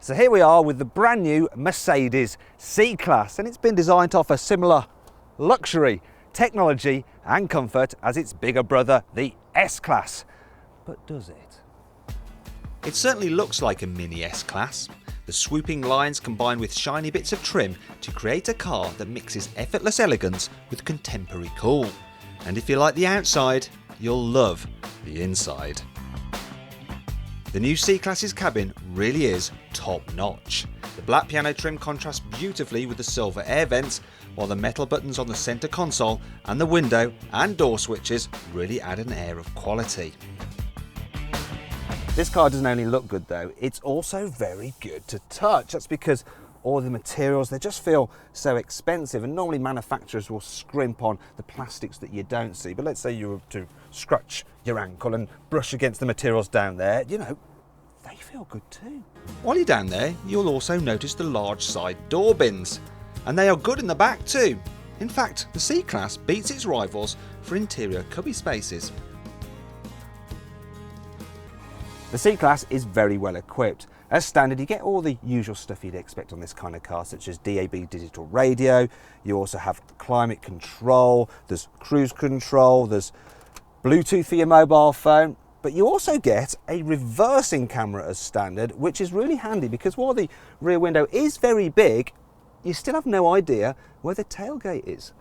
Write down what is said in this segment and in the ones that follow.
So here we are with the brand new Mercedes C-Class, and it's been designed to offer similar luxury, technology and comfort as its bigger brother, the S-Class. But does it? It certainly looks like a mini S-Class. The swooping lines combine with shiny bits of trim to create a car that mixes effortless elegance with contemporary cool. And if you like the outside, you'll love the inside. The new C-Class's cabin really is top-notch. The black piano trim contrasts beautifully with the silver air vents, while the metal buttons on the centre console and the window and door switches really add an air of quality. This car doesn't only look good though, it's also very good to touch. That's because all the materials, they just feel so expensive, and normally manufacturers will scrimp on the plastics that you don't see. But let's say you were to scratch your ankle and brush against the materials down there, you know, they feel good too. While you're down there, you'll also notice the large side door bins. And they are good in the back too. In fact, the C-Class beats its rivals for interior cubby spaces. The C-Class is very well equipped. As standard, you get all the usual stuff you'd expect on this kind of car, such as DAB digital radio. You also have climate control, there's cruise control, there's Bluetooth for your mobile phone. But you also get a reversing camera as standard, which is really handy because while the rear window is very big, you still have no idea where the tailgate is.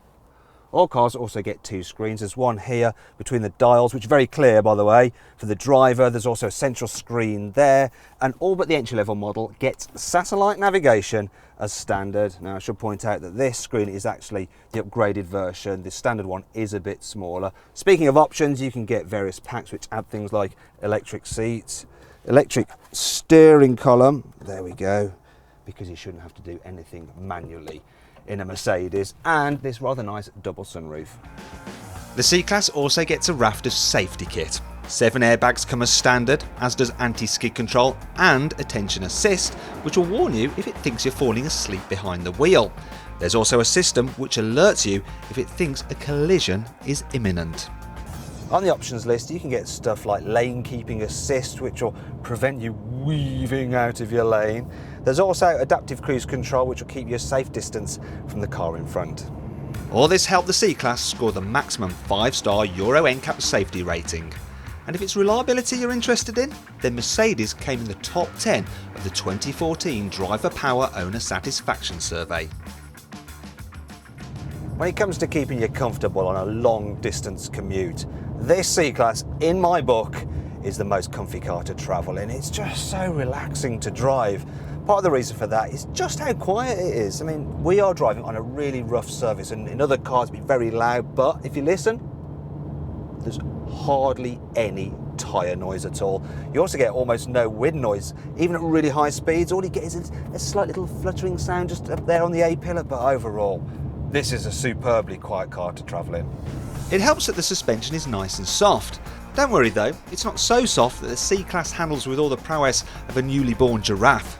All cars also get two screens. There's one here between the dials, which are very clear, by the way, for the driver. There's also a central screen there, and all but the entry-level model gets satellite navigation as standard. Now, I should point out that this screen is actually the upgraded version. The standard one is a bit smaller. Speaking of options, you can get various packs which add things like electric seats, electric steering column, there we go, because you shouldn't have to do anything manually in a Mercedes, and this rather nice double sunroof. The C-Class also gets a raft of safety kit. 7 airbags come as standard, as does anti-skid control and attention assist, which will warn you if it thinks you're falling asleep behind the wheel. There's also a system which alerts you if it thinks a collision is imminent. On the options list, you can get stuff like lane keeping assist, which will prevent you weaving out of your lane. There's also adaptive cruise control, which will keep you a safe distance from the car in front. All this helped the C-Class score the maximum 5-star Euro NCAP safety rating. And if it's reliability you're interested in, then Mercedes came in the top 10 of the 2014 Driver Power Owner Satisfaction Survey. When it comes to keeping you comfortable on a long distance commute, this C-Class, in my book, is the most comfy car to travel in. It's just so relaxing to drive. Part of the reason for that is just how quiet it is. I mean, we are driving on a really rough surface, and in other cars it'd be very loud, but if you listen, there's hardly any tyre noise at all. You also get almost no wind noise. Even at really high speeds, all you get is a slight little fluttering sound just up there on the A-pillar, but overall, this is a superbly quiet car to travel in. It helps that the suspension is nice and soft. Don't worry though, it's not so soft that the C-Class handles with all the prowess of a newly born giraffe.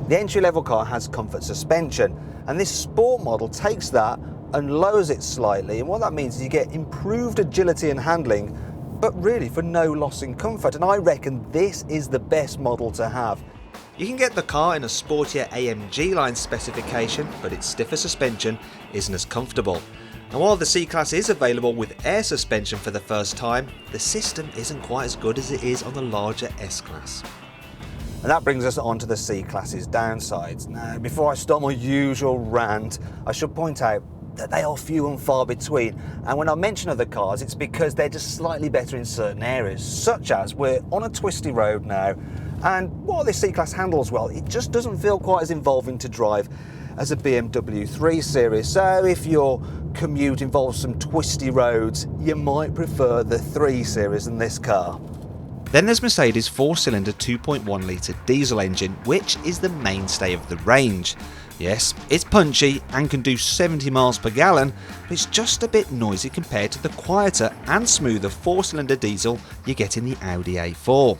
The entry-level car has comfort suspension, and this sport model takes that and lowers it slightly, and what that means is you get improved agility and handling, but really for no loss in comfort, and I reckon this is the best model to have. You can get the car in a sportier AMG line specification, but its stiffer suspension isn't as comfortable. And while the C-Class is available with air suspension for the first time, the system isn't quite as good as it is on the larger S-Class. And that brings us on to the C-Class's downsides. Now, before I start my usual rant, I should point out that they are few and far between. And when I mention other cars, it's because they're just slightly better in certain areas, such as we're on a twisty road now, and while this C-Class handles well, it just doesn't feel quite as involving to drive as a BMW 3 Series. So if your commute involves some twisty roads, you might prefer the 3 Series than this car. Then there's Mercedes' 4-cylinder 2.1 litre diesel engine, which is the mainstay of the range. Yes, it's punchy and can do 70 miles per gallon, but it's just a bit noisy compared to the quieter and smoother 4-cylinder diesel you get in the Audi A4.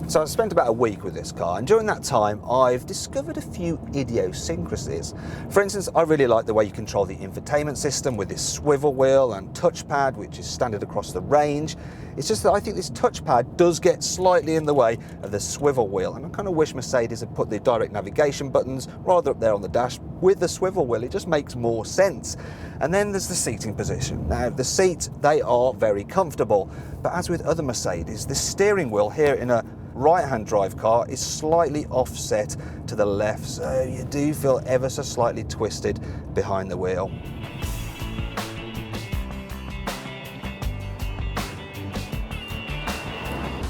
So I've spent about a week with this car, and during that time I've discovered a few idiosyncrasies. For instance, I really like the way you control the infotainment system with this swivel wheel and touchpad, which is standard across the range. It's just that I think this touchpad does get slightly in the way of the swivel wheel, and I kind of wish Mercedes had put the direct navigation buttons rather up there on the dash with the swivel wheel. It just makes more sense. And then there's the seating position. Now the seats, they are very comfortable, but as with other Mercedes, the steering wheel here in a right-hand drive car is slightly offset to the left, so you do feel ever so slightly twisted behind the wheel.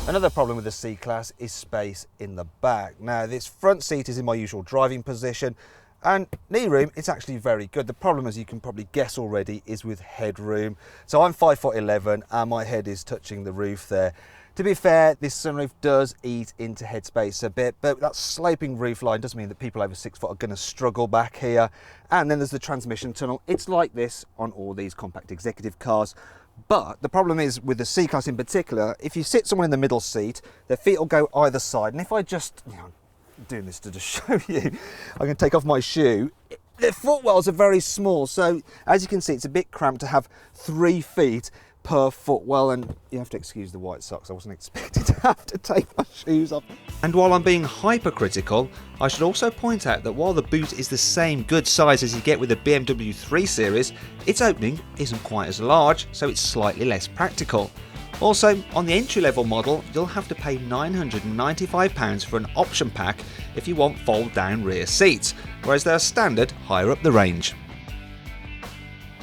Another problem with the C-Class is space in the back. Now this front seat is in my usual driving position, and knee room, it's actually very good. The problem, as you can probably guess already, is with headroom. So I'm 5'11" and my head is touching the roof there. To be fair, this sunroof does eat into headspace a bit, but that sloping roof line does mean that people over 6 foot are going to struggle back here. And then there's the transmission tunnel. It's like this on all these compact executive cars. But the problem is with the C-Class in particular, if you sit someone in the middle seat, their feet will go either side. And if I just, I'm doing this to just show you, I can take off my shoe. The footwells are very small, so as you can see, it's a bit cramped to have 3 feet per footwell, and you have to excuse the white socks. I wasn't expecting to have to take my shoes off. And while I'm being hypercritical, I should also point out that while the boot is the same good size as you get with the BMW 3 Series, its opening isn't quite as large, so it's slightly less practical. Also, on the entry-level model, you'll have to pay £995 for an option pack if you want fold-down rear seats, whereas they're standard higher up the range.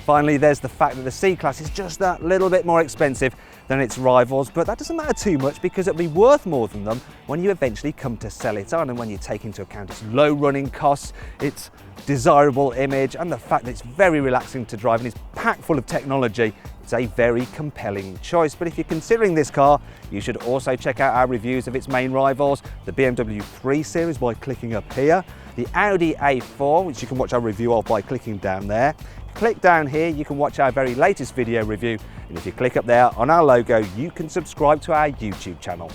Finally, there's the fact that the C-Class is just that little bit more expensive than its rivals, but that doesn't matter too much because it'll be worth more than them when you eventually come to sell it on, and when you take into account its low running costs, its desirable image, and the fact that it's very relaxing to drive and is packed full of technology. It's a very compelling choice. But if you're considering this car, you should also check out our reviews of its main rivals, the BMW 3 Series by clicking up here, the Audi A4, which you can watch our review of by clicking down there. Click down here, you can watch our very latest video review, and if you click up there on our logo, you can subscribe to our YouTube channel.